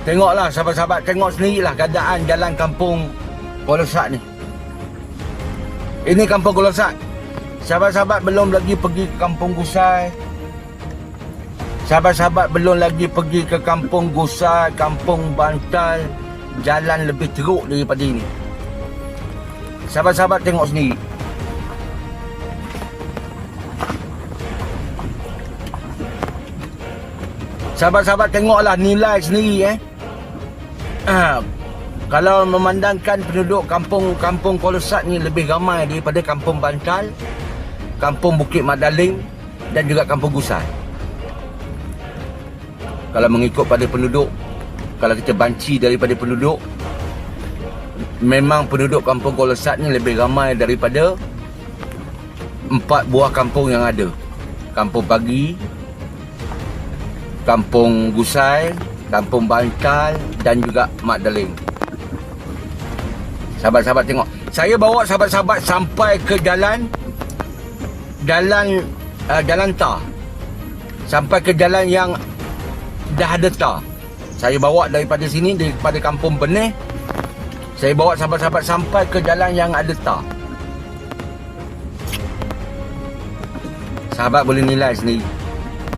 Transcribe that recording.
Tengoklah sahabat-sahabat, tengok sendirilah keadaan jalan kampung Kolosat ni. Ini kampung Kolosat. Sahabat-sahabat belum lagi pergi ke kampung Gusai. Sahabat-sahabat belum lagi pergi ke kampung Gusai, kampung Bantal. Jalan lebih teruk daripada ini. Sahabat-sahabat tengok sendiri. Sahabat-sahabat tengoklah nilai sendiri Kalau memandangkan penduduk kampung Kolosat ni lebih ramai daripada kampung Bantal, kampung Bukit Madaling dan juga kampung Gusai. Kalau mengikut pada penduduk, kalau kita banci daripada penduduk, memang penduduk kampung Kolosat ni lebih ramai daripada 4 buah kampung yang ada. Kampung Pagi, kampung Gusai, kampung Bantal dan juga Madaling. Sahabat-sahabat tengok. Saya bawa sahabat-sahabat sampai ke jalan tar. Sampai ke jalan yang dah ada tar. Saya bawa daripada sini, daripada kampung Benih. Saya bawa sahabat-sahabat sampai ke jalan yang ada tar. Sahabat boleh nilai sendiri.